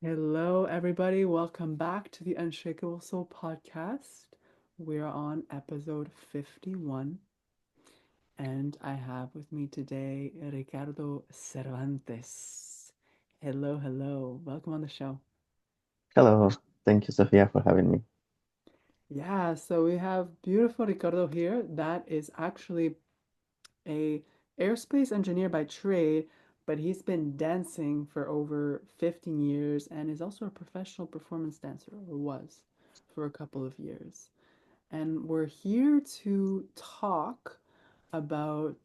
Hello, everybody. Welcome back to the Unshakable Soul podcast. We're on episode 51, and I have with me today Ricardo Cervantes. Hello, hello. Welcome on the show. Hello, thank you, Sophia, for having me. Yeah, so we have beautiful Ricardo here. That is actually a aerospace engineer by trade, but he's been dancing for over 15 years and is also a professional performance dancer, or was for a couple of years. And we're here to talk about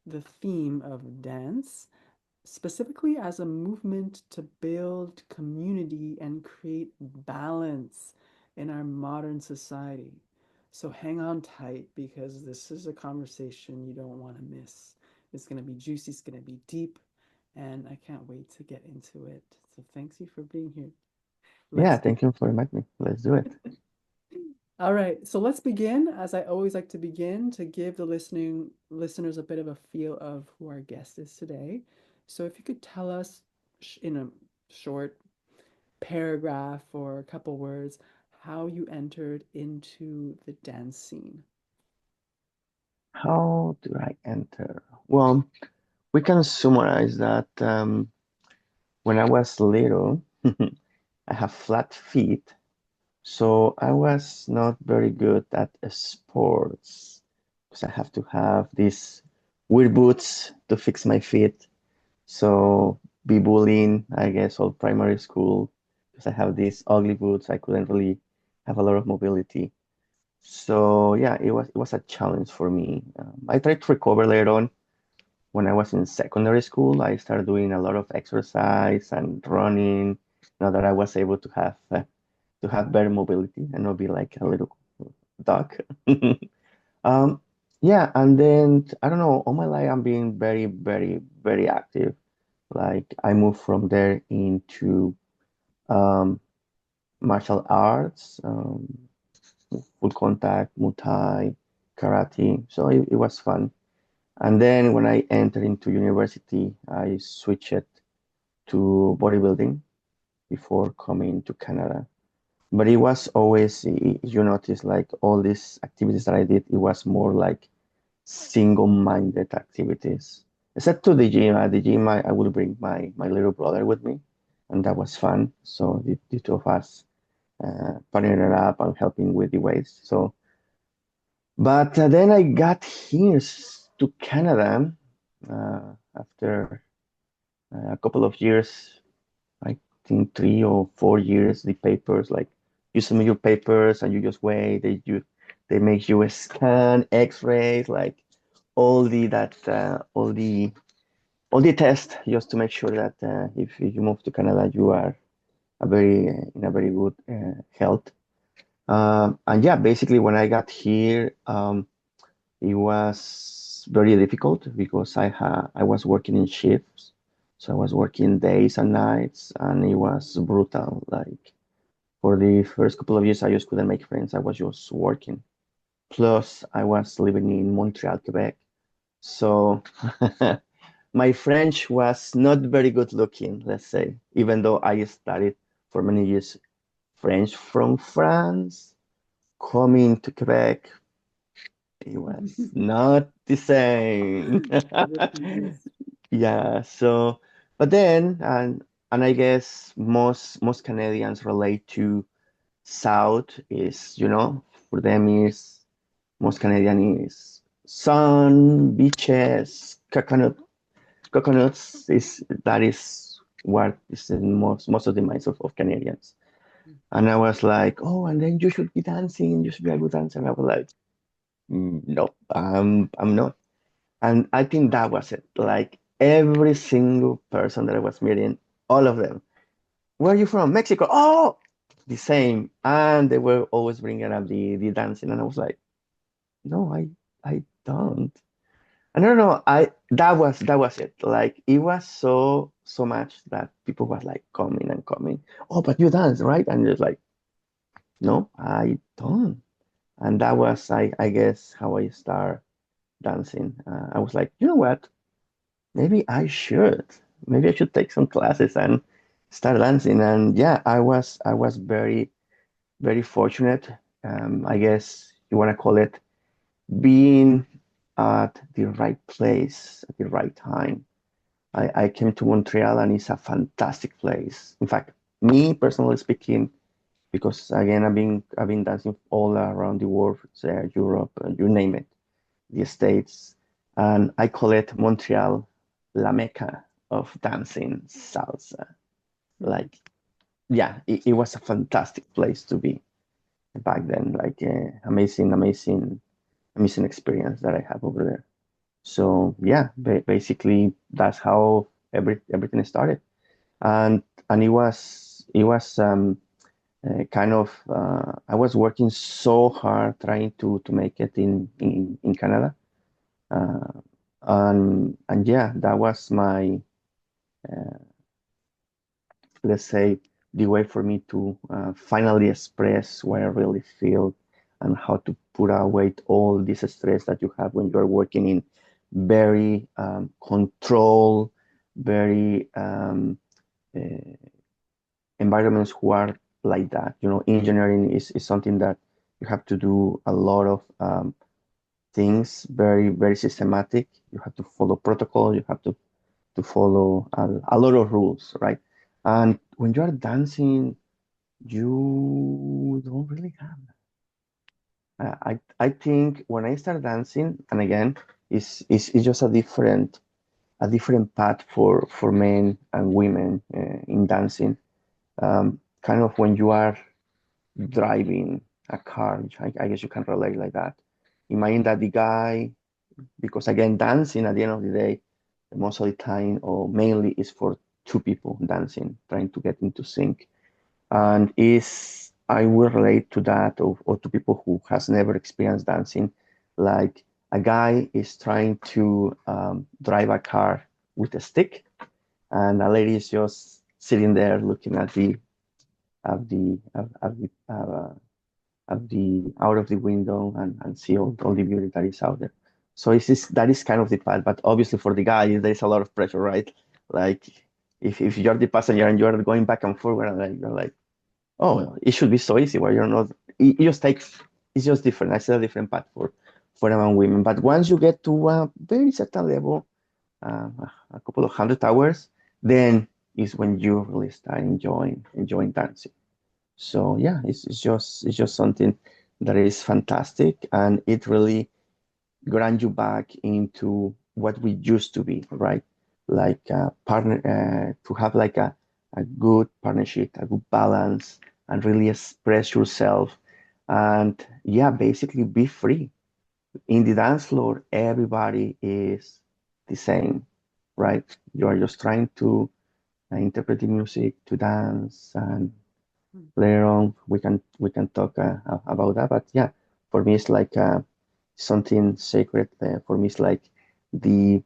the theme of dance, specifically as a movement to build community and create balance in our modern society. So hang on tight because this is a conversation you don't want to miss. It's going to be juicy, it's going to be deep, and I can't wait to get into it. So thanks you for being here. Yeah, Let's be thank you for inviting me. Let's do it. All right, so let's begin, as I always like to begin, to give the listening listeners a bit of a feel of who our guest is today. So if you could tell us in a short paragraph or a couple words how you entered into the dance scene. How do I enter? Well, we can summarize that when I was little, I have flat feet, so I was not very good at sports because I have to have these weird boots to fix my feet. So be bullying, I guess, all primary school because I have these ugly boots. I couldn't really have a lot of mobility. So yeah, it was a challenge for me. I tried to recover later on when I was in secondary school. I started doing a lot of exercise and running. Now that I was able to have better mobility and not be like a little dog. Um, yeah, and then I don't know. All my life, I'm being very, very, very active. Like I moved from there into um, martial arts. Full contact, Muay Thai, karate. So it was fun. And then when I entered into university, I switched to bodybuilding before coming to Canada. But it was always, you notice, like all these activities that I did, it was more like single-minded activities. Except to the gym. At the gym, I would bring my little brother with me, and that was fun. So the two of us partnered up and helping with the weights. So but then I got here to Canada after a couple of years, I think 3 or 4 years, the papers, like you submit your papers and you just wait, they make you a scan, x-rays, like all the tests just to make sure that if you move to Canada, you are in a very good health. And yeah, basically when I got here, it was very difficult because I was working in shifts, so I was working days and nights, and it was brutal. Like for the first couple of years, I just couldn't make friends. I was just working. Plus, I was living in Montreal, Quebec, so my French was not very good looking, let's say, even though I studied for many years French from France, coming to Quebec. It was not the same. Differences. Yeah, so but then and I guess most Canadians relate to South is, for them is most Canadian is sun, beaches, coconuts is that is what is in most of the minds of Canadians. And I was like, oh, and then you should be dancing, you should be a good dancer. And I was like, no, I'm not. And I think that was it. Like every single person that I was meeting, all of them, where are you from? Mexico. Oh, the same. And they were always bringing up the dancing. And I was like, no, I don't. And I don't know. That was it. Like it was so much that people was like coming and coming. Oh, but you dance, right? And just like, no, I don't. And that was, I guess, how I start dancing. I was like, you know what? Maybe I should. Maybe I should take some classes and start dancing. And yeah, I was very fortunate. I guess you want to call it being at the right place at the right time. I came to Montreal and it's a fantastic place. In fact, me personally speaking, because again I've been dancing all around the world, Europe, you name it, the States, and I call it Montreal, la Mecca of dancing salsa. Mm. Like, yeah, it was a fantastic place to be back then. Like, amazing experience that I have over there. So yeah, basically that's how everything started, and it was kind of I was working so hard trying to make it in Canada, uh, and yeah, that was my uh, let's say the way for me to finally express what I really feel and how to put away all this stress that you have when you're working in very control, very uh, environments who are like that. Engineering is something that you have to do a lot of things, very systematic. You have to follow protocol. You have to follow a lot of rules, right? And when you are dancing, you don't really have that. I think when I start dancing, and again, it's just a different path for men and women in dancing. Kind of when you are driving a car, I guess you can relate like that. Imagine that the guy, because again, dancing at the end of the day, most of the time or mainly is for two people dancing, trying to get into sync. And is I will relate to that or to people who has never experienced dancing, like a guy is trying to drive a car with a stick, and a lady is just sitting there looking at the at the out of the window and see all the beauty that is out there. So that is kind of the part, but obviously for the guy there's a lot of pressure, right? Like if you're the passenger and you're going back and forward, and like, you're like, oh, well, it should be so easy. Where you're not, it just takes, it's just different. I said a different path for men and women. But once you get to a very certain level, uh, a couple of 100 hours, then is when you really start enjoying dancing. So yeah, it's just something that is fantastic, and it really grant you back into what we used to be, right? Like a partner, to have like a good partnership, a good balance, and really express yourself. And yeah, basically be free. In the dance floor, everybody is the same, right? You are just trying to interpret the music, to dance, and Mm. later on we can talk about that. But yeah, for me it's like something sacred. For me it's like the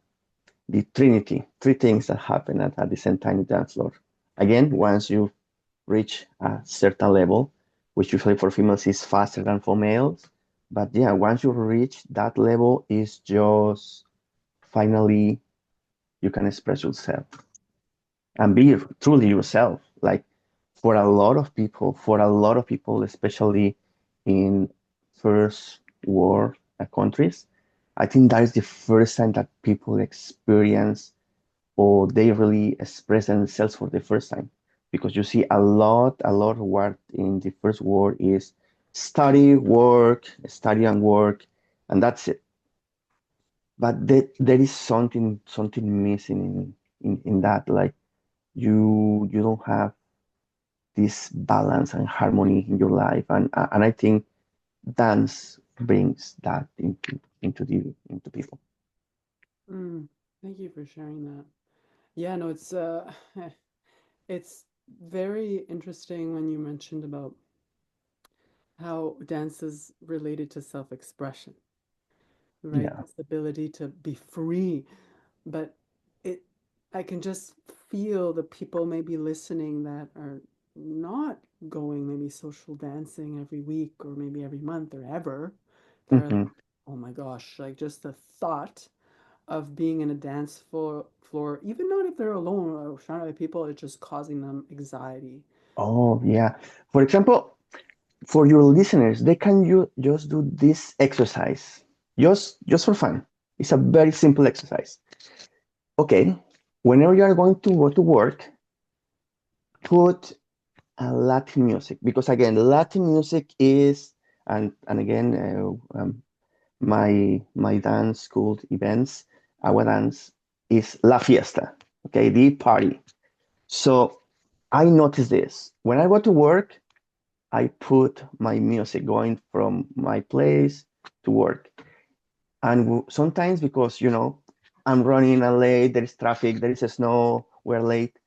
the Trinity, three things that happen at the same time in the dance floor. Again, once you reach a certain level, which usually for females is faster than for males, but yeah, once you reach that level, is just finally you can express yourself and be truly yourself. Like for a lot of people, especially in first world countries, I think that is the first time that people experience or they really express themselves for the first time. Because you see a lot of work in the first world is study and work, and that's it. But there is something missing in that. Like you don't have this balance and harmony in your life, and I think dance brings that into people. Mm. Thank you for sharing that. Yeah, no, it's very interesting when you mentioned about how dance is related to self-expression, right? Yeah. This ability to be free. But it, I can just feel the people maybe listening that are not going maybe social dancing every week or maybe every month or ever, that are like, Hmm. oh my gosh, like just the thought. of being in a dance floor, even not if they're alone or surrounded by people, it's just causing them anxiety. Oh, yeah. For example, for your listeners, they can you just do this exercise just for fun. It's a very simple exercise. Okay, whenever you are going to go to work, put Latin music because again, Latin music is and again, my dance school events, Agua Dance is la fiesta. Okay, the party. So I notice this when I go to work. I put my music going from my place to work. And sometimes because, I'm running late, there is traffic, there is snow, we're late.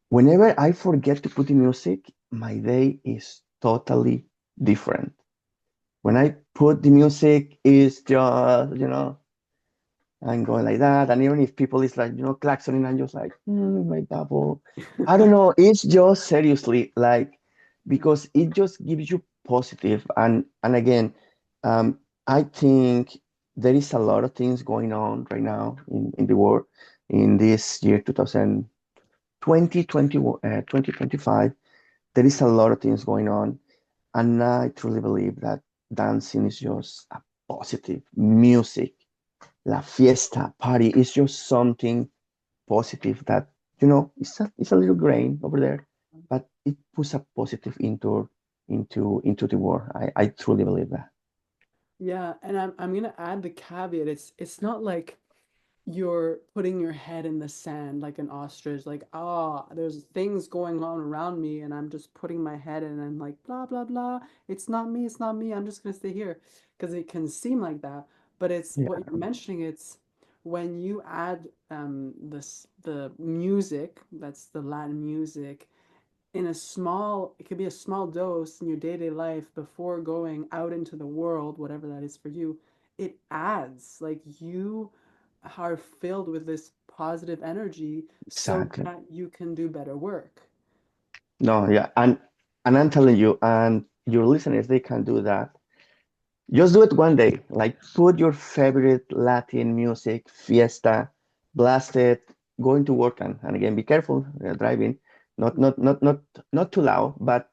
Whenever I forget to put the music, my day is totally different. When I put the music, it's just, I'm going like that. And even if people is like, klaxoning, I'm just like, my double. I don't know. It's just seriously like, because it just gives you positive. And again, I think there is a lot of things going on right now in the world in this year 2025. There is a lot of things going on. And I truly believe that dancing is just a positive music. La fiesta party is just something positive that it's a little grain over there, but it puts a positive into the world. I truly believe that. Yeah, and I'm gonna add the caveat. It's not like you're putting your head in the sand like an ostrich, like, ah, there's things going on around me, and I'm just putting my head in and I'm like, blah, blah, blah. It's not me, it's not me. I'm just gonna stay here. Because it can seem like that. But it's what Yeah, you're mentioning, it's when you add the music, that's the Latin music, in a small, it could be a small dose in your day-to-day life before going out into the world, whatever that is for you, it adds, like, you are filled with this positive energy so exactly. that you can do better work. No, yeah, and I'm telling you, and your listeners, they can do that. Just do it one day. Like put your favorite Latin music, fiesta, blast it, going to work and again be careful driving. Not Mm. not not not not too loud, but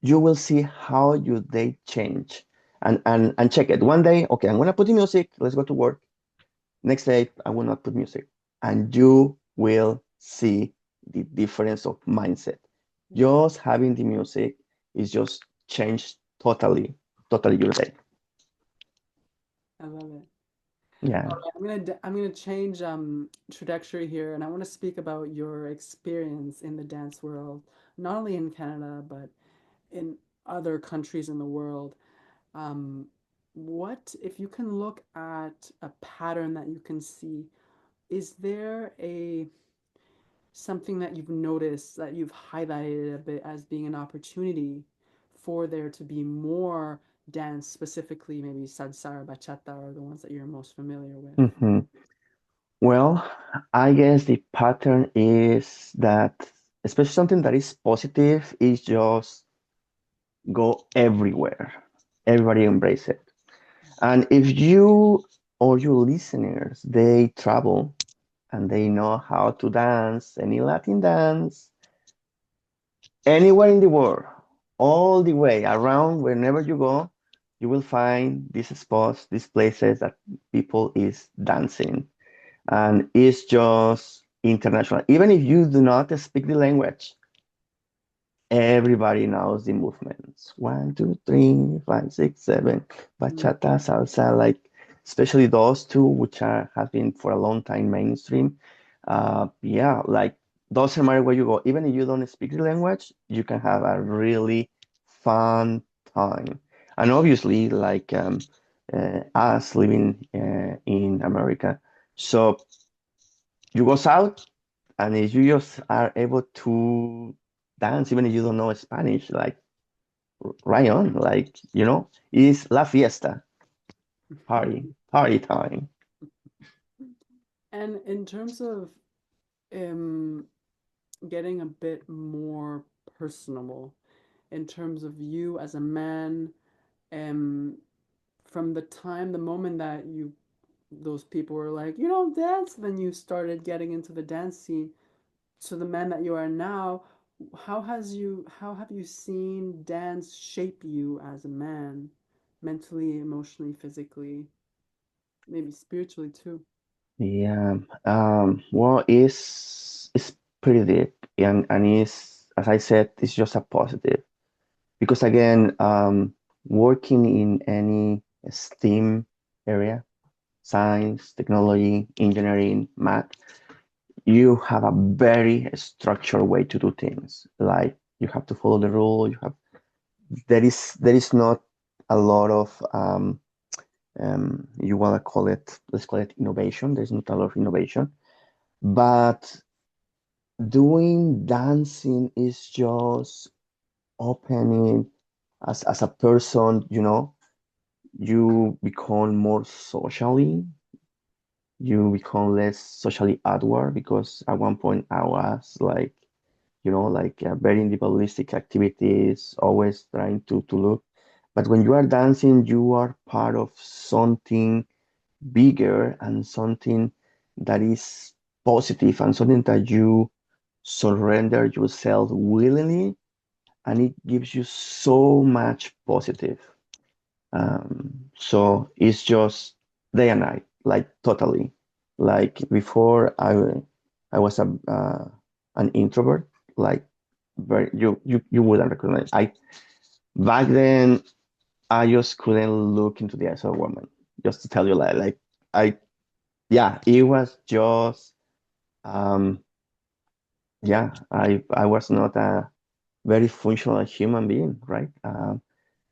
you will see how your day change. And check it. One day, okay, I'm gonna put the music, let's go to work. Next day, I will not put music. And you will see the difference of mindset. Just having the music is just changed totally your day. I love it. Yeah. All right, I'm gonna change trajectory here, and I want to speak about your experience in the dance world, not only in Canada but in other countries in the world. Um, what if you can look at a pattern that you can see? Is there a something that you've noticed that you've highlighted a bit as being an opportunity for there to be more dance, specifically maybe salsa or bachata or the ones that you're most familiar with? hmm Well, I guess the pattern is that, especially something that is positive, is just go everywhere. Everybody embrace it. And if you or your listeners, they travel and they know how to dance any Latin dance anywhere in the world, all the way around, whenever you go, you will find these spots, these places that people is dancing. And it's just international. Even if you do not speak the language, everybody knows the movements. 1, 2, 3, 5, 6, 7. Mm. Bachata, salsa, like especially those two, which are have been for a long time mainstream. Yeah, like doesn't matter where you go. Even if you don't speak the language, you can have a really fun time. And obviously, like us living in America, so you go south, and if you just are able to dance, even if you don't know Spanish, like right on, like, it's la fiesta, party time. And in terms of um, getting a bit more personable, in terms of you as a man, um, from the moment that you those people were like, you don't dance. Then you started getting into the dance scene. So the man that you are now, how have you seen dance shape you as a man, mentally, emotionally, physically, maybe spiritually too? Yeah. Well, it's pretty deep, and it's, as I said, it's just a positive because again, working in any STEAM area, science, technology, engineering, math, you have a very structured way to do things. Like you have to follow the rule. You have there is not a lot of you wanna call it, let's call it innovation. There's not a lot of innovation, but doing dancing is just opening as a person, you become more socially, you become less socially awkward because at one point I was like, like very individualistic activities, always trying to look. But when you are dancing, you are part of something bigger and something that is positive and something that you surrender yourself willingly, and it gives you so much positive. So it's just day and night, like totally. Like before, I was an introvert, like very you wouldn't recognize. I back then I just couldn't look into the eyes of a woman. Just to tell you, like I yeah, it was just um I was not a very functional human being, right?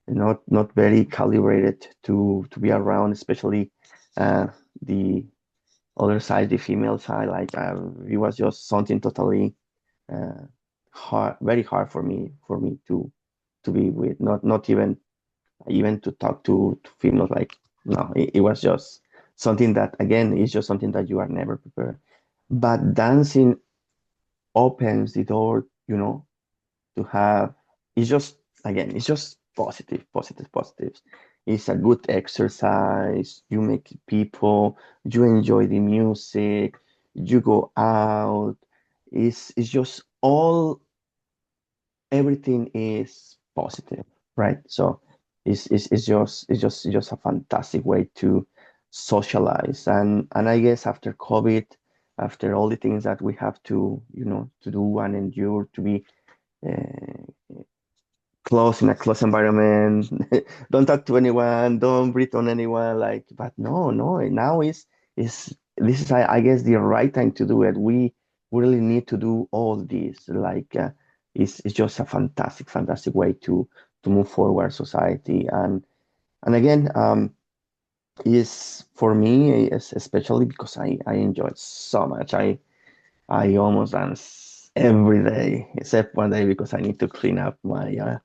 Not very calibrated to be around, especially uh, the other side, the female side. Like it was just something totally uh, hard, very hard for me to be with. Not even to talk to females. Like no, it was just something that again is just something that you are never prepared. But dancing opens the door, to have, it's just, again, it's just positive, positive, positives. It's a good exercise. You make people, you enjoy the music, you go out. It's just all, everything is positive, right? So it's just a fantastic way to socialize. And I guess after COVID, after all the things that we have to do and endure, to be uh, close in a close environment. Don't talk to anyone. Don't breathe on anyone. Like, but no, no. Now is this is I guess the right time to do it. We really need to do all this. Like, it's just a fantastic, fantastic way to move forward society. And again, is for me especially because I enjoy it so much. I almost dance every day, except one day because I need to clean up my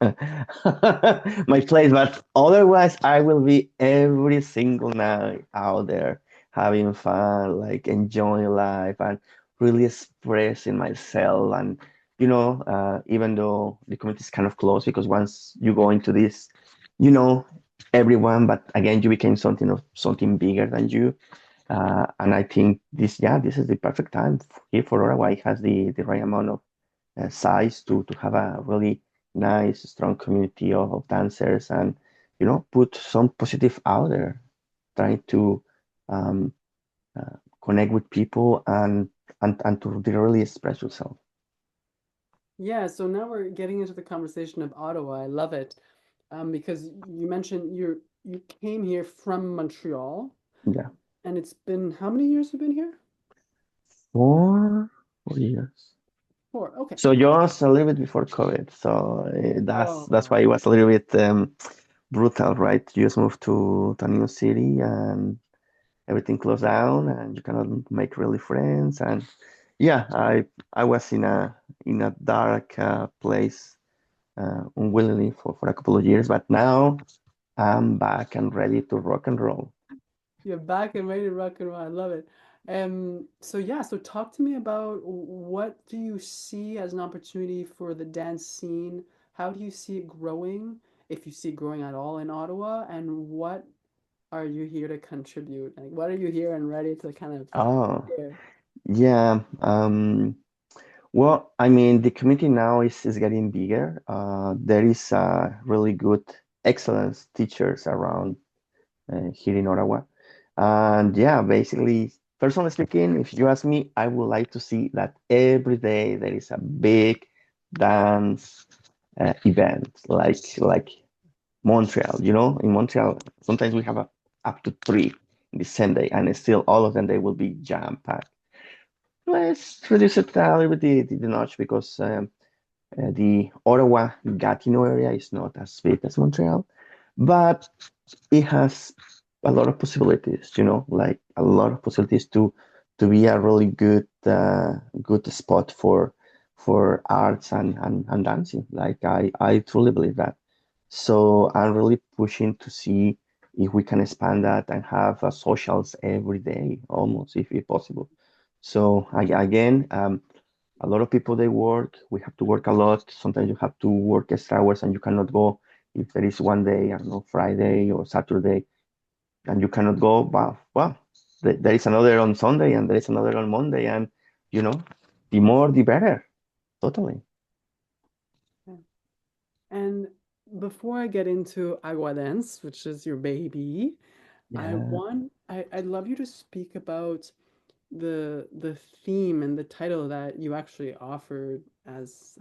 my place. But otherwise, I will be every single night out there having fun, like enjoying life and really expressing myself. And even though the community is kind of close, because once you go into this, you know everyone, but again, you became something bigger than you. And I think this is the perfect time here for Ottawa. It has the right amount of size to have a really nice, strong community of dancers, and put some positive out there, trying to um, connect with people, and to really express yourself. Yeah, so now we're getting into the conversation of Ottawa. I love it. Because you mentioned you came here from Montreal, Yeah, and it's been how many years you've been here? 4 years. Four. Okay. So just a little bit before COVID. So that's why Oh, it was a little bit brutal, right? You just moved to a new city and everything closed down, and you cannot make really friends. And yeah, I was in a dark place unwillingly for a couple of years, but now I'm back and ready to rock and roll. you're back and ready to rock and roll. I love it. So yeah, so talk to me about what do you see as an opportunity for the dance scene? How do you see it growing, if you see it growing at all in Ottawa? And what are you here to contribute? Like, what are you here and ready to kind of Oh, share? yeah. Well, I mean, the community now is getting bigger. There is really good, excellent teachers around here in Ottawa. And yeah, basically, personally speaking, if you ask me, I would like to see that every day there is a big dance event, like Montreal. You know, in Montreal, sometimes we have up to three in the same day, and still all of them they will be jam-packed. Let's reduce it a little bit the notch because the Ottawa Gatineau area is not as big as Montreal, but it has a lot of possibilities, like a lot of possibilities to be a really good spot for arts and dancing. Like I truly believe that. So I'm really pushing to see if we can expand that and have socials every day, almost if possible. So again, a lot of people they work. We have to work a lot. Sometimes you have to work extra hours and you cannot go if there is one day, I don't know, Friday or Saturday, and you cannot go. Well, there is another on Sunday and there is another on Monday, and you know, the more the better. Totally. Yeah. And before I get into Agua Dance, which is your baby, Yeah. I'd love you to speak about the theme and the title that you actually offered as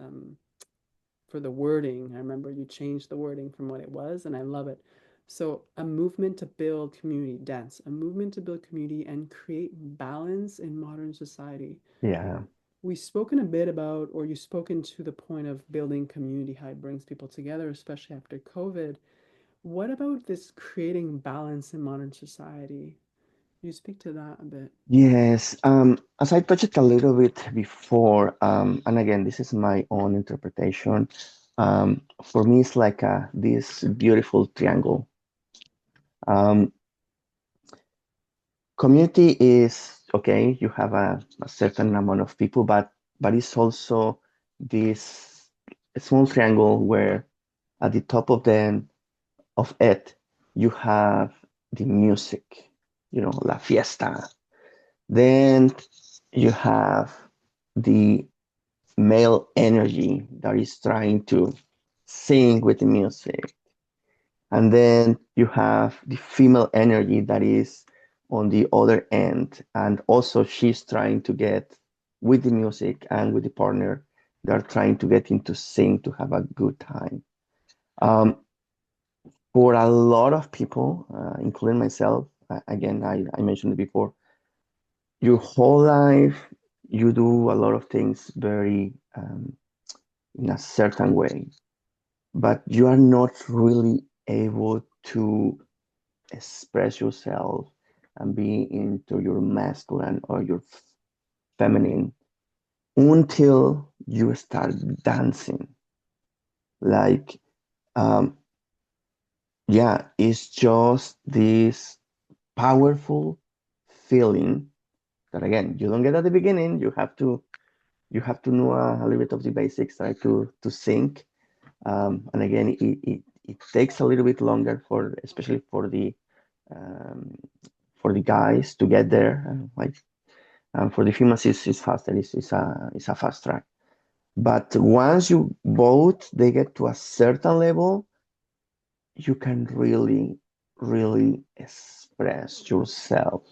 for the wording. I remember you changed the wording from what it was, and I love it. So, a movement to build community dance, a movement to build community and create balance in modern society. Yeah. We've spoken a bit about, or you've spoken to the point of building community, how it brings people together, especially after COVID. What about this creating balance in modern society? Can you speak to that a bit? Yes, as I touched a little bit before, and again, this is my own interpretation. For me, it's like this beautiful triangle. Um, Community is okay, you have a certain amount of people, but it's also this small triangle where at the top of it you have the music, la fiesta. Then you have the male energy that is trying to sing with the music. And then you have the female energy that is on the other end. And also she's trying to get with the music and with the partner. They're trying to get into sync to have a good time. Um, for a lot of people, including myself, again, I mentioned it before, your whole life, you do a lot of things very in a certain way, but you are not really able to express yourself and be into your masculine or your feminine until you start dancing. Like, um, yeah, it's just this powerful feeling that again you don't get at the beginning. You have to know a little bit of the basics, try to sync. And again, it takes a little bit longer especially um, for the guys to get there. Like for the females, it's faster. It's a fast track. But once you both they get to a certain level, you can really, really express yourself,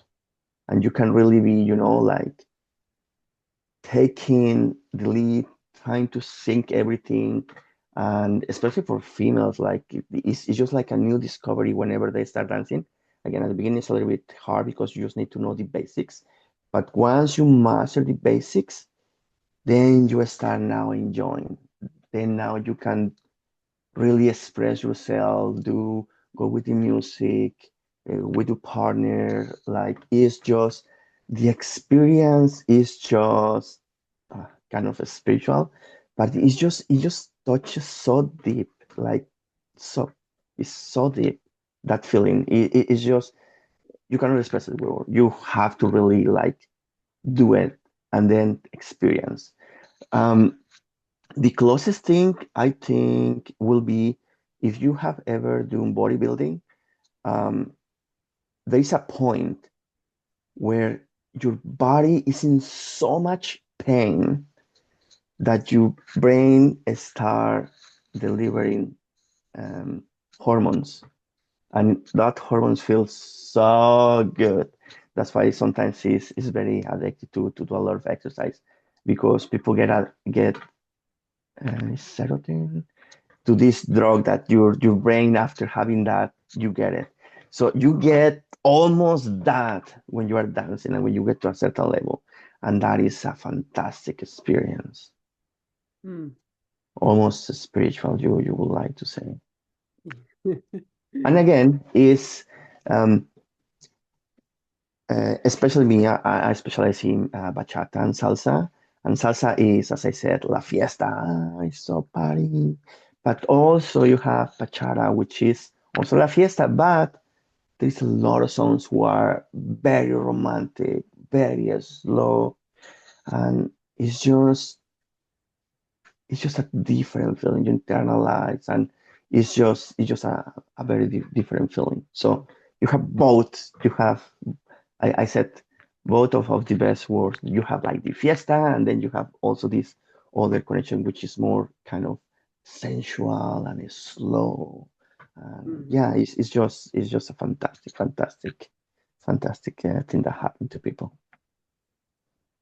and you can really be, like taking the lead, trying to sync everything. And especially for females, like it's just like a new discovery whenever they start dancing. Again, at the beginning, it's a little bit hard because you just need to know the basics. But once you master the basics, then you start now enjoying. Then now you can really express yourself, go with the music, with your partner. Like it's just the experience is just kind of spiritual, but it just touches so deep, like so it's so deep that feeling. It's just you cannot express it well. You have to really like do it and then experience. Um, the closest thing I think will be if you have ever done bodybuilding. Um, there is a point where your body is in so much pain that your brain start delivering um, hormones, and that hormones feel so good. That's why sometimes it's very addictive to do a lot of exercise, because people get serotonin, to this drug that your brain, after having that, you get it. So you get almost that when you are dancing and when you get to a certain level, and that is a fantastic experience, Hmm. almost spiritual, you would like to say. And again, is um, especially me, I specialize in bachata and salsa. And salsa is, as I said, la fiesta. It's so party. But also you have bachata, which is also la fiesta. But there's a lot of songs who are very romantic, very slow, and it's just it's just a different feeling. You internalize, and it's just a very different feeling. So you have both. You have, I said, both of the best words. You have like the fiesta, and then you have also this other connection, which is more kind of sensual and slow. Mhm. Yeah, it's just a fantastic thing that happened to people.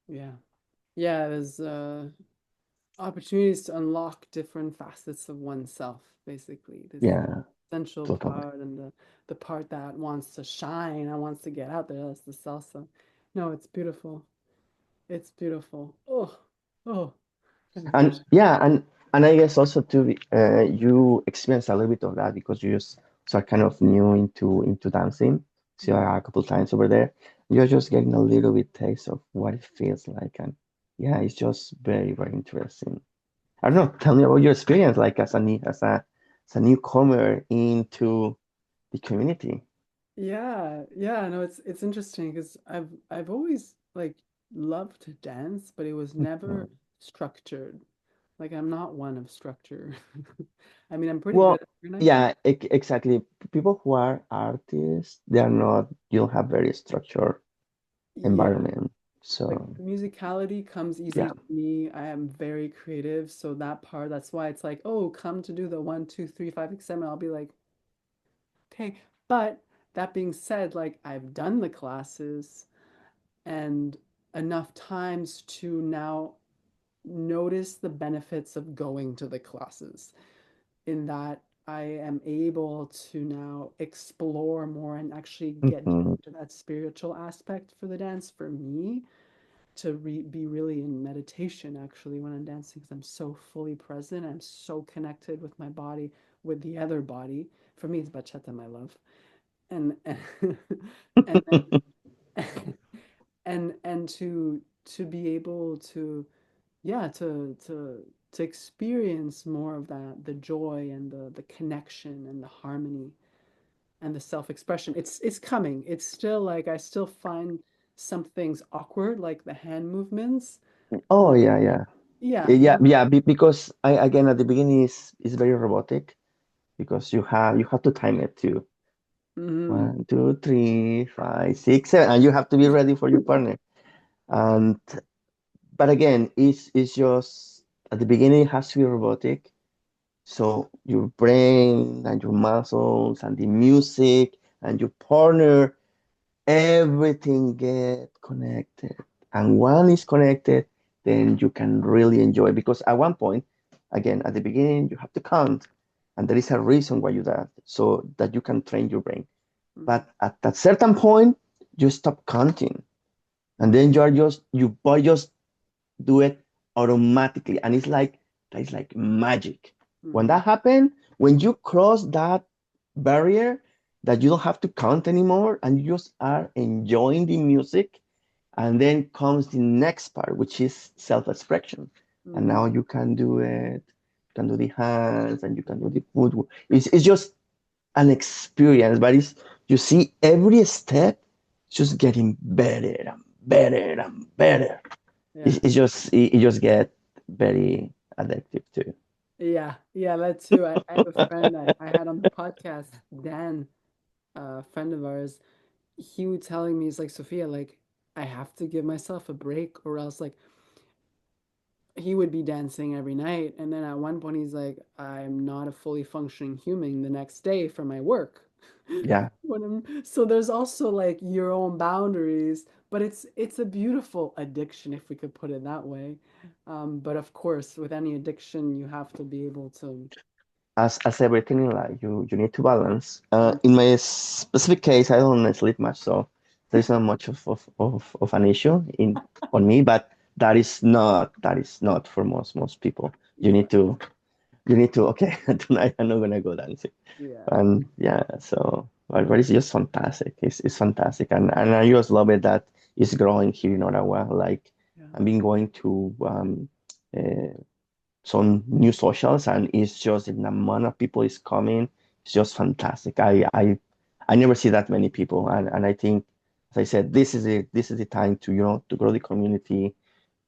Yeah. Yeah, there's opportunities to unlock different facets of oneself, basically. This Yeah, essential totally. part and the part that wants to shine and wants to get out there. That's the salsa. No, it's beautiful. It's beautiful. Oh, oh, I'm And gushing. yeah, and I guess also too, you experience a little bit of that because you just are kind of new into dancing. So you Mm. are a couple times over there. You're just getting a little bit taste of what it feels like, and yeah, it's just very interesting. I don't know. Tell me about your experience, like as a newcomer into the community. Yeah, yeah, no, it's interesting because I've always like loved to dance, but it was never Mhm. structured. Like I'm not one of structure. I mean, I'm pretty Well, good at organizing. yeah, exactly. People who are artists, they are not. You don't have very structured Yeah, environment. like So the musicality comes easy yeah. to me. I am very creative, so that part, that's why it's like, oh, come to do the 1, 2, 3, 5, 6, 7. I'll be like, okay. But that being said, like I've done the classes and enough times to now notice the benefits of going to the classes, in that I am able to now explore more and actually get Mhm. to that spiritual aspect for the dance for me, to be really in meditation actually when I'm dancing, because I'm so fully present. I'm so connected with my body, with the other body. For me, it's bachata, my love. And and and to be able to, yeah, to experience more of that, the joy and the connection and the harmony and the self-expression. It's coming. It's still like I still find some things awkward, like the hand movements. Oh Like, yeah, yeah. yeah, Yeah, I'm, yeah, because I again at the beginning is very robotic because you have to time it too. mhm, 1, 2, 3, 5, 6, 7, and you have to be ready for your partner. And but again, it's just at the beginning it has to be robotic. So your brain and your muscles and the music and your partner, everything get connected. And one is connected, then you can really enjoy. Because at one point, again, at the beginning, you have to count. And there is a reason why you do that, so that you can train your brain. mhm, But at that certain point, you stop counting. And then you are just, your body just do it automatically. And it's like magic. When mhm, that happens, when you cross that barrier that you don't have to count anymore and you just are enjoying the music, and then comes the next part, which is self-expression. And mhm. now you can do it, you can do the hands and you can do the footwork. It's just an experience, but it's, you see every step just getting better and better and better. Yeah, It just get very addictive too. yeah, yeah. That too. I have a friend I had on the podcast, Dan, a friend of ours. he was telling me, he's like, Sophia, like, I have to give myself a break, or else, like, he would be dancing every night. And then at one point, he's like, I'm not a fully functioning human the next day for my work. Yeah. So there's also like your own boundaries, but it's a beautiful addiction, if we could put it that way. But of course, with any addiction, you have to be able to. As everything in life, you need to balance. Mm, In my specific case, I don't sleep much, so there's not much of an issue in on me. But that is not for most people. You yeah, need to you need to okay tonight I'm not gonna go dancing. yeah, And yeah, so but it's just fantastic. It's fantastic, and I just love it that it's growing here in Ottawa. Like yeah. I've been going to uh, some new socials, and it's just the amount of people is coming. It's just fantastic. I never see that many people, and I think, as I said, this is the time to to grow the community,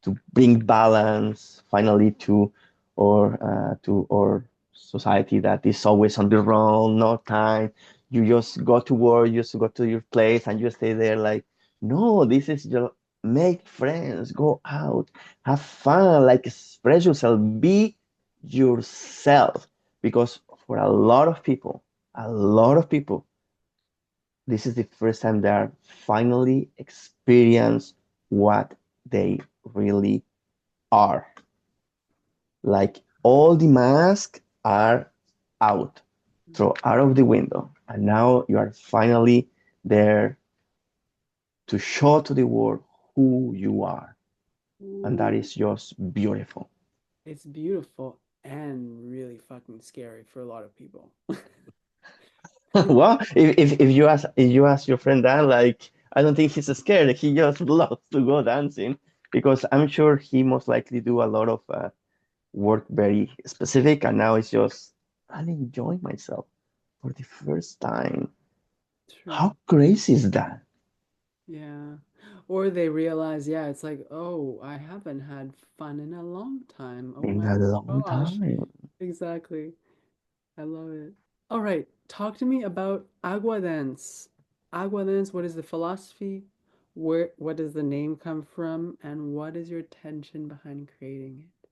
to bring balance finally to our society that is always on the run, no time. You just go to work, you just go to your place, and you stay there. Like, no, this is your make friends, go out, have fun, like express yourself, be yourself. Because for a lot of people, this is the first time they are finally experience what they really are. Like all the masks are out, throw out of the window, and now you are finally there to show to the world who you are, and that Ooh, is just beautiful. it's beautiful and really fucking scary for a lot of people. Well, if you ask your friend Dan, like I don't think he's scared. He just loves to go dancing because I'm sure he most likely do a lot of work very specific, and now it's just I'm enjoying myself for the first time. True. How crazy is that? Yeah. Or they realize, yeah, it's like, oh, I haven't had fun in a long time. Oh In my a long gosh. time. Exactly. I love it. All right. Talk to me about Agua Dance. Agua Dance, what is the philosophy? What does the name come from? And what is your intention behind creating it?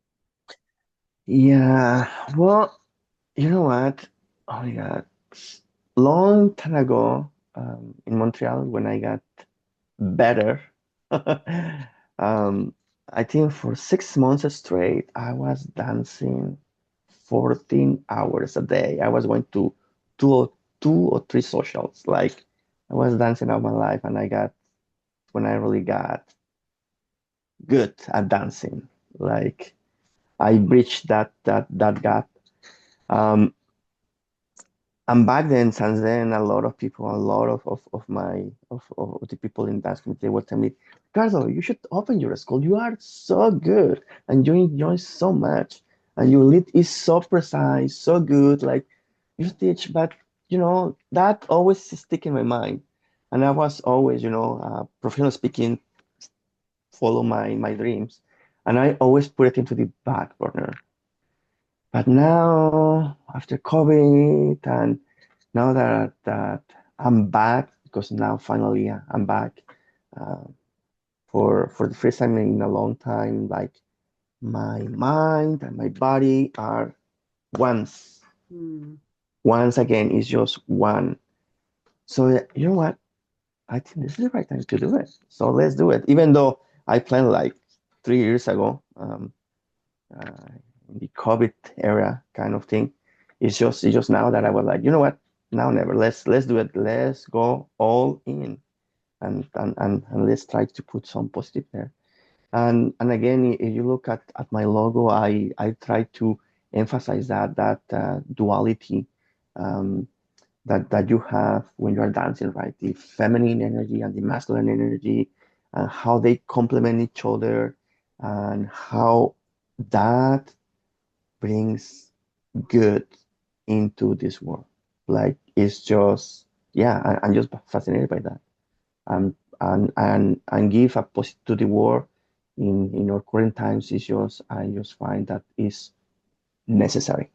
Yeah, well, you know what? Oh my God. Long time ago, in Montreal, when I got better, um, I think for 6 months straight, I was dancing 14 hours a day. I was going to two or three socials. Like I was dancing all my life, and when I really got good at dancing, like I breached that gap. Um, and back then, since then, a lot of people, a lot of the people in dance community will tell me, Ricardo, you should open your school. You are so good and you enjoy so much. And your lead is so precise, so good. Like you teach, but that always stick in my mind. And I was always, professional speaking, follow my dreams. And I always put it into the back burner. But now, after COVID, and now that I'm back, because now finally I'm back uh, for the first time in a long time, like my mind and my body are once Hmm. once again is just one. So you know what? I think this is the right time to do it. So let's do it. Even though I planned like 3 years ago, uh, in the COVID era kind of thing. It's just now that I was like, you know what? Now never. Let's do it. Let's go all in, and let's try to put some positive there. And again, if you look at my logo, I try to emphasize that duality, um, that you have when you are dancing, right? The feminine energy and the masculine energy, and how they complement each other, and how that brings good into this world. Like it's just, yeah, I'm just fascinated by that. And give a positive to the world in our current times is just I just find that is necessary.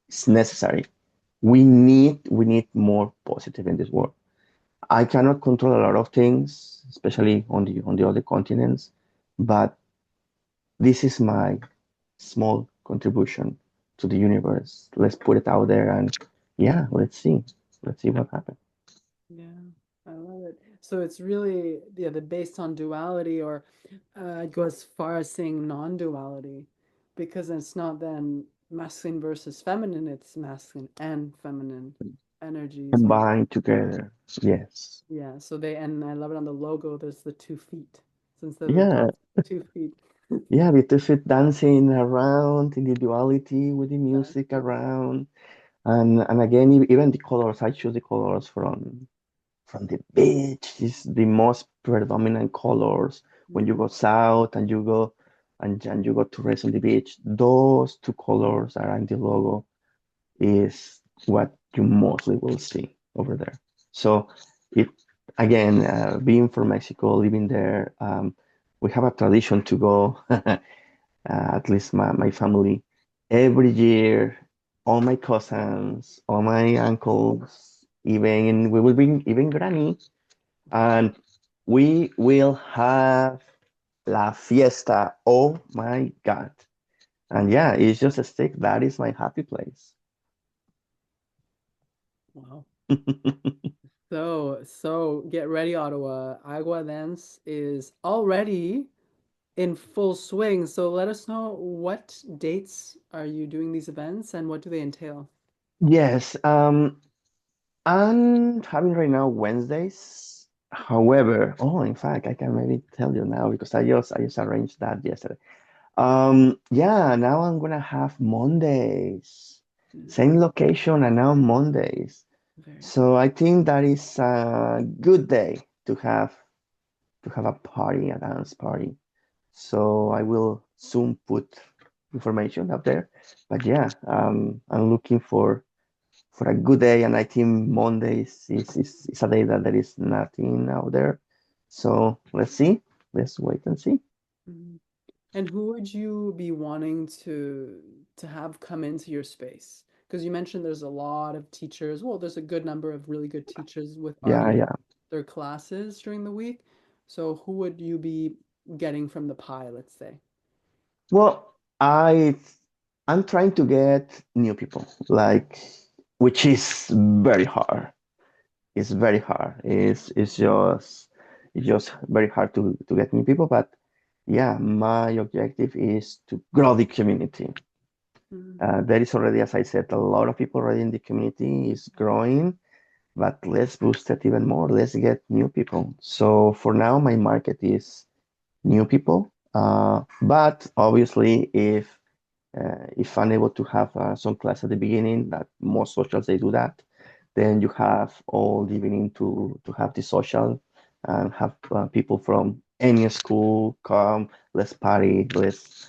It's necessary. We need more positive in this world. I cannot control a lot of things, especially on the other continents, but this is my small contribution to the universe. Let's put it out there and yeah, let's see. Let's see what happens. Yeah, I love it. So it's really, yeah, the based on duality, or I'd go as far as saying non-duality, because it's not then masculine versus feminine, it's masculine and feminine energies being, Combined together. Yes. yeah, so they, and I love it on the logo, there's the 2 feet. So instead of a Yeah. dog, 2 feet. Yeah, the two-feet dancing around in the duality with the music around. And again, even the colors, I choose the colors from the beach. Is the most predominant colors when you Mm, go south and and you go to rest on the beach. Those two colors are in the logo is what you mostly will see over there. So it again, being from Mexico, living there, we have a tradition to go. At least my family, every year, all my cousins, all my uncles, even we will bring even granny, and we will have la fiesta. Oh my God. And yeah, it's just a stick. That is my happy place. wow. So get ready, Ottawa. Agua Dance is already in full swing. So let us know, what dates are you doing these events and what do they entail? Yes, I'm having right now Wednesdays. However, oh, in fact, I can maybe tell you now because I just arranged that yesterday. Yeah, now I'm gonna have Mondays. Mm, Same location and now Mondays. very good. So I think that is a good day to have a party, a dance party. So I will soon put information up there. But yeah, I'm looking for a good day, and I think Mondays is a day that there is nothing out there. So let's see. Let's wait and see. Mm. And who would you be wanting to have come into your space? Because you mentioned there's a lot of teachers. Well, there's a good number of really good teachers with Yeah, already yeah. their classes during the week. So who would you be getting from the pie, let's say? Well, I'm trying to get new people, like which is very hard. It's very hard. It's just very hard to get new people. But yeah, my objective is to grow the community. Mm, There is already, as I said, a lot of people already in the community is growing, but let's boost it even more. Let's get new people. So for now, my market is new people. But obviously, if I'm able to have some class at the beginning, that most socials they do that, then you have all the evening to have the social and have people from any school come. Let's party. Let's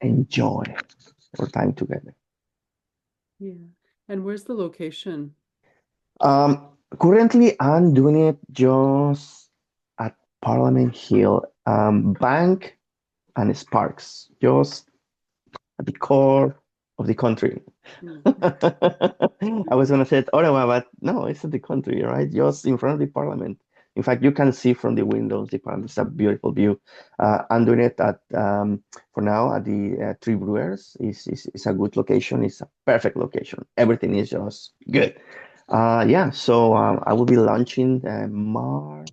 enjoy our time together. yeah. And where's the location? Currently, I'm doing it just at Parliament Hill, Bank and Sparks, just at the core of the country. Mm. I was gonna say Ottawa, but no, it's at the country, right? Just in front of the Parliament. In fact, you can see from the windows the Parliament. It's a beautiful view. I'm doing it at for now at the Three Brewers. Is a good location. It's a perfect location. Everything is just good. Yeah, so I will be launching March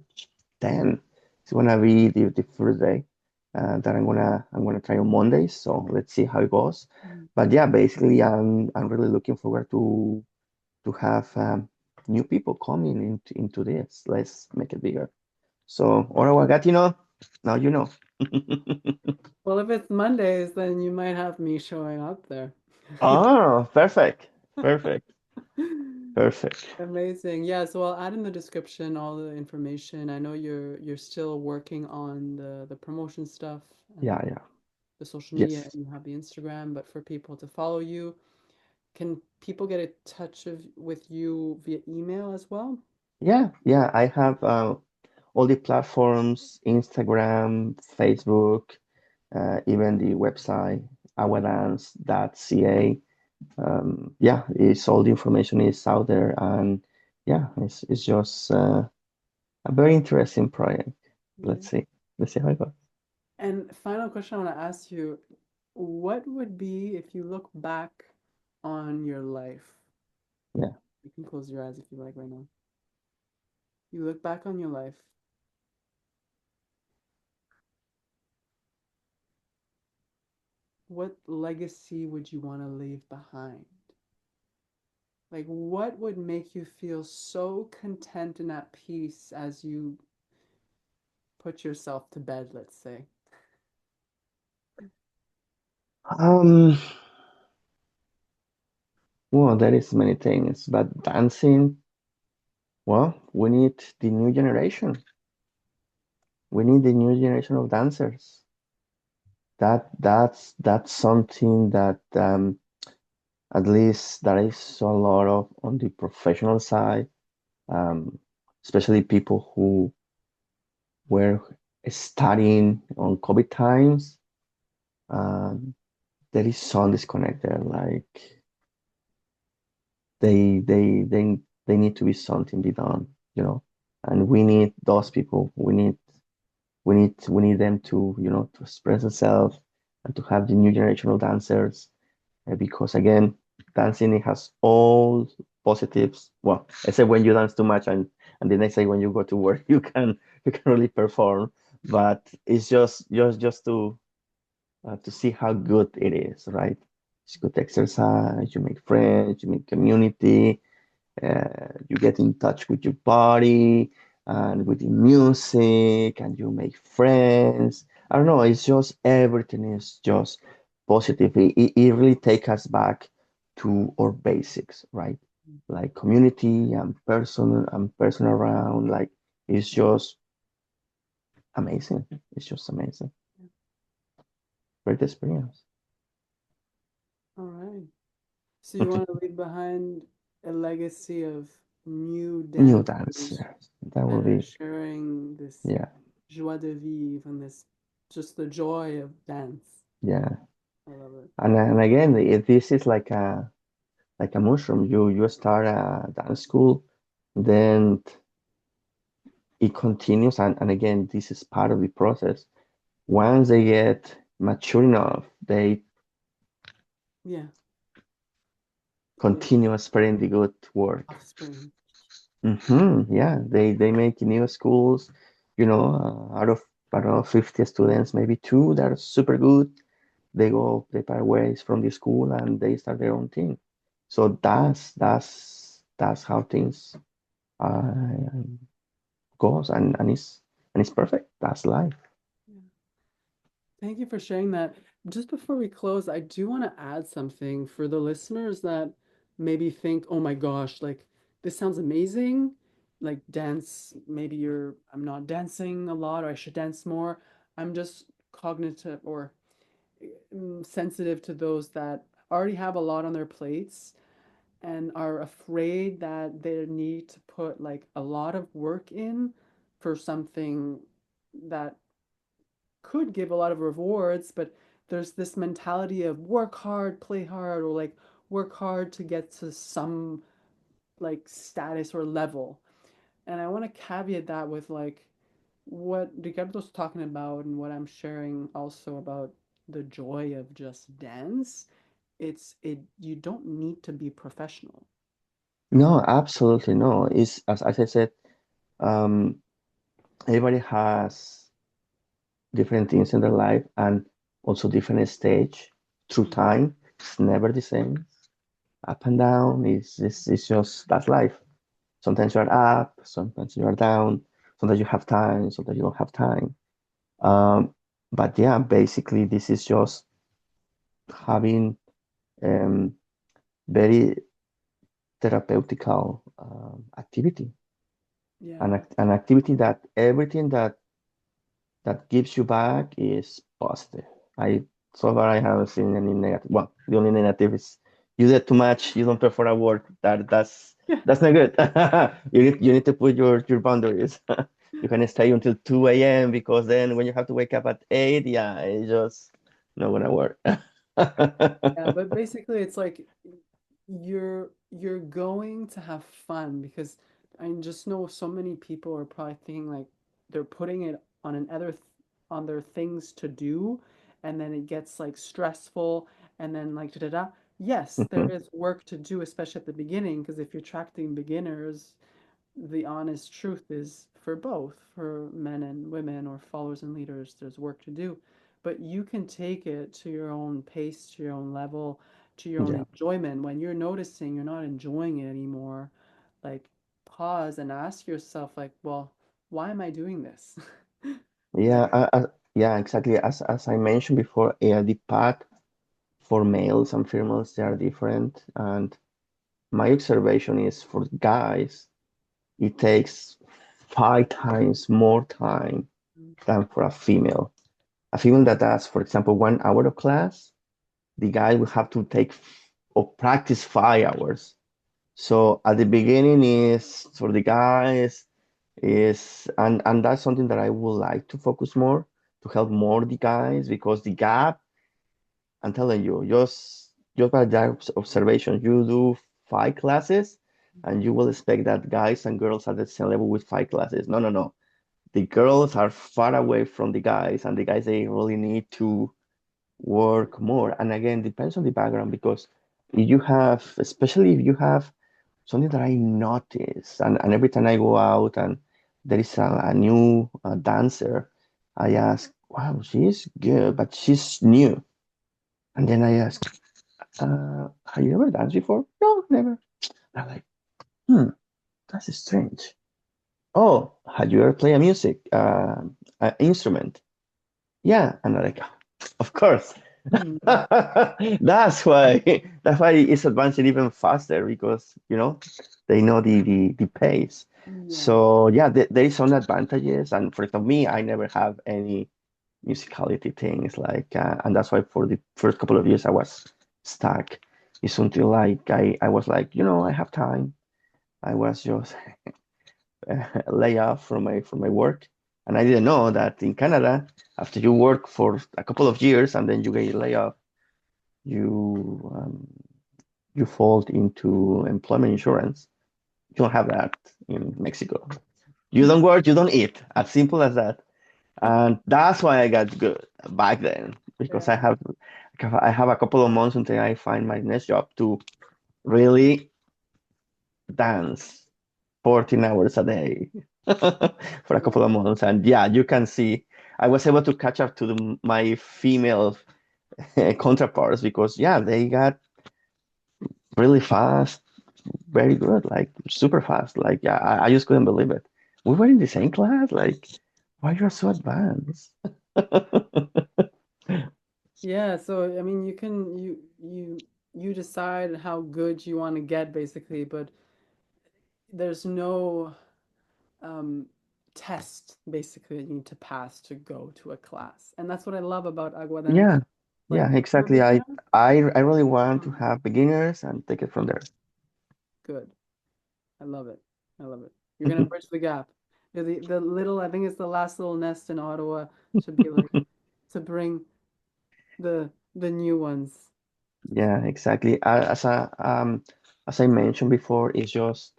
10. It's gonna be the first day that I'm gonna try on Mondays. So let's see how it goes. Mm. But yeah, basically, I'm really looking forward to have new people coming into this. Let's make it bigger. So, Ottawa Gatineau, now you know. Well, if it's Mondays, then you might have me showing up there. Oh, perfect, perfect, perfect. Amazing. Yeah, so I'll add in the description all the information. I know you're still working on the promotion stuff Yeah, and yeah, the social media, yes. and you have the Instagram, but for people to follow you, can people get in touch with you via email as well? Yeah, yeah. I have all the platforms, Instagram, Facebook, even the website, awadance.ca. Yeah, it's all the information is out there, and yeah, it's just a very interesting project. Yeah. Let's see, let's see how it goes. And final question I want to ask you, what would be if you look back on your life? Yeah. You can close your eyes if you like right now. You look back on your life, what legacy would you want to leave behind? Like, what would make you feel so content and at peace as you put yourself to bed, let's say? Um, well, there is many things, but dancing, well, we need the new generation. We need the new generation of dancers. That's something that at least there is a lot of on the professional side, um, especially people who were studying on COVID times. Um, there is some disconnect there. Like they they they they need to be something be done, you know. And we need those people. We need them to, to express themselves and to have the new generation of dancers, because again, dancing it has all positives. Well, except when you dance too much and the next day when you go to work you can really perform. But it's just to see how good it is, right? It's good exercise. You make friends. You make community. You get in touch with your body and with the music, and you make friends. I don't know, it's just everything is just positive. It really takes us back to our basics, right? Like community and person around. Like it's just amazing. It's just amazing. Great experience. All right. So you want to leave behind a legacy of new New dancers dancers. That will that are be, sharing this yeah, joie de vivre and this just the joy of dance. yeah. I love it. And again, this is like a mushroom. You start a dance school, then it continues, and again, this is part of the process. Once they get mature enough, they Yeah, the continue spreading the good word. offspring. Yeah, they make new schools, out of 50 students, maybe two that are super good. They part ways from the school and they start their own thing. So that's how things uh, goes, and it's perfect. That's life. Yeah. Thank you for sharing that. Just before we close, I do want to add something for the listeners that maybe think, oh my gosh, like this sounds amazing. Like dance, maybe I'm not dancing a lot or I should dance more. I'm just cognitive or sensitive to those that already have a lot on their plates and are afraid that they need to put like a lot of work in for something that could give a lot of rewards, but there's this mentality of work hard, play hard, or like work hard to get to some like status or level. And I want to caveat that with like what Ricardo's talking about and what I'm sharing also about the joy of just dance. It you don't need to be professional. No, absolutely no. It's as I said, um, everybody has different things in their life and also different stage through Mhm. time. It's never the same. Up and down. It's just that's life. Sometimes you are up, sometimes you are down, sometimes you have time, sometimes you don't have time. Um, but yeah, basically this is just having um, very therapeutical activity, Yeah. an activity that everything that gives you back is positive. I So far I haven't seen any negative. Well, the only negative is you did too much, you don't perform at work. Yeah. That's not good. You need to put your boundaries. You can stay until 2 a.m. because then when you have to wake up at 8, yeah, it's just not gonna work. Yeah, but basically it's like you're going to have fun because I just know so many people are probably thinking like they're putting it on on their things to do and then it gets like stressful and then like da da da. Yes, there Mhm. is work to do, especially at the beginning, because if you're attracting beginners, the honest truth is for both, for men and women or followers and leaders, there's work to do. But you can take it to your own pace, to your own level, to your own Yeah. enjoyment. When you're noticing you're not enjoying it anymore, like pause and ask yourself, like, well, why am I doing this? Like, Yeah, yeah, exactly. As I mentioned before, the path for males and females they are different, and my observation is for guys, it takes 5 times more time than for a female. A female that does, for example, 1 hour of class, the guy will have to take or practice 5 hours. So at the beginning is for the guys is and that's something that I would like to focus more to help more the guys because the gap, I'm telling you, just by that observation, you do 5 classes and you will expect that guys and girls are at the same level with 5 classes. No, no, no. The girls are far away from the guys, and the guys they really need to work more. And again, depends on the background because if you have, especially if you have something that I notice, and every time I go out and there is a new dancer, I ask, wow, she's good, but she's new. And then I ask, have you ever danced before? No, never. I'm like, hmm, that's strange. Oh, have you ever played a music, an instrument? Yeah. And I'm like, of course. mm, That's why it's advancing even faster because they know the pace. yeah. So yeah, there is some advantages. And for example, me, I never have any musicality things and that's why for the first couple of years I was stuck. It's until like I was like, I have time. I was just lay off from my work, and I didn't know that in Canada, after you work for a couple of years and then you get lay off, you you fall into employment insurance. You don't have that in Mexico. You don't work, you don't eat. As simple as that. And that's why I got good back then because Yeah. I have a couple of months until I find my next job to really dance 14 hours a day for a couple of Wow. months. And yeah, you can see I was able to catch up to my female counterparts because yeah, they got really fast, very good, like super fast. Like yeah, I just couldn't believe it. We were in the same class. Like, why you're so advanced? Yeah, so I mean you decide how good you want to get basically, but there's no um test basically that you need to pass to go to a class. And that's what I love about Agua Dance. Yeah, Like yeah, if you're a exactly. I beginner, I I really want to fine. have beginners and take it from there. Good. I love it. I love it. You're gonna bridge the gap. You're the little, I think it's the last little nest in Ottawa to be like to bring the new ones. Yeah, exactly. As I mentioned before, it's just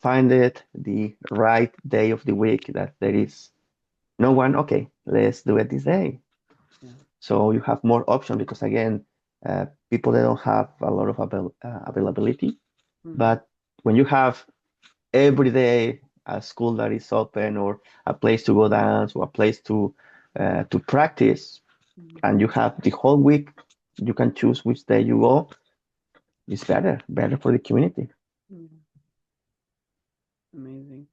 find it the right day of the week that there is no one. Okay, let's do it this day. Yeah. So you have more option because again, people they don't have a lot of availability. Hmm. But when you have every day a school that is open or a place to go dance or a place to practice, Hmm. and you have the whole week, you can choose which day you go. It's better for the community. Hmm. Amazing.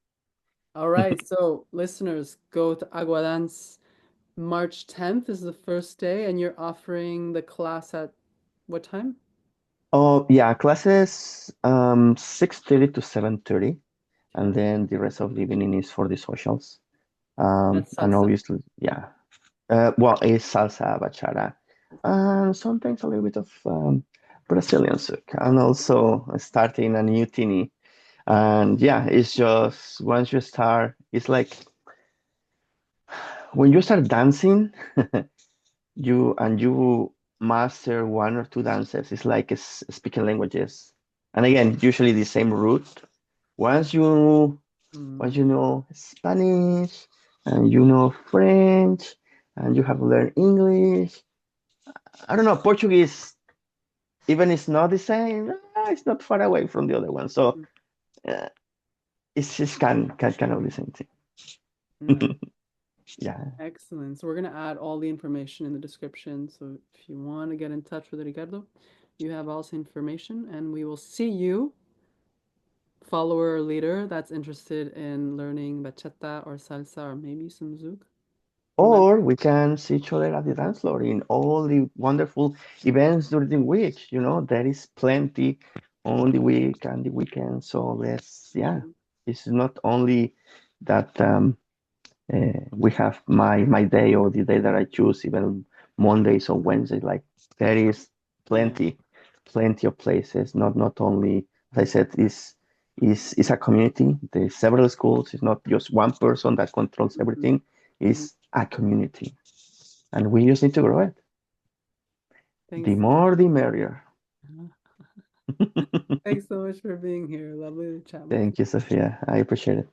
All right, so listeners, go to Agua Dance. March 10th is the first day, and you're offering the class at what time? Oh yeah, classes 6:30 to 7:30, and Okay. then the rest of the evening is for the socials. That's And salsa. obviously, yeah. Well, it's salsa, bachata, and sometimes a little bit of Brazilian souk, and also starting a new tini. And yeah, it's just once you start, it's like when you start dancing, you and you. master one or two dances. It's like speaking languages. And again, usually the same route. Once you once Mm, you know Spanish and you know French and you have learned English, I don't know, Portuguese, even it's not the same, it's not far away from the other one. So mm, uh, it's just kind of the same nice. thing. Yeah. Excellent. So we're going to add all the information in the description. So if you want to get in touch with Ricardo, you have all this information, and we will see you, follower or leader that's interested in learning bachata or salsa or maybe some zouk. We might. Or we can see each other at the dance floor in all the wonderful events during the week. You know, there is plenty on the week and the weekend. So yeah, Mhm, it's not only that we have my day or the day that I choose, even Mondays or Wednesdays. Like there is yeah. plenty, plenty of places. Not only, as I said, is a community. There's several schools. It's not just one person that controls Mhm, everything. mhm. It's a community, and we just need to grow it. The Thanks. more, the merrier. Thanks so much for being here. Lovely to chat with you. Thank you, Sophia. I appreciate it.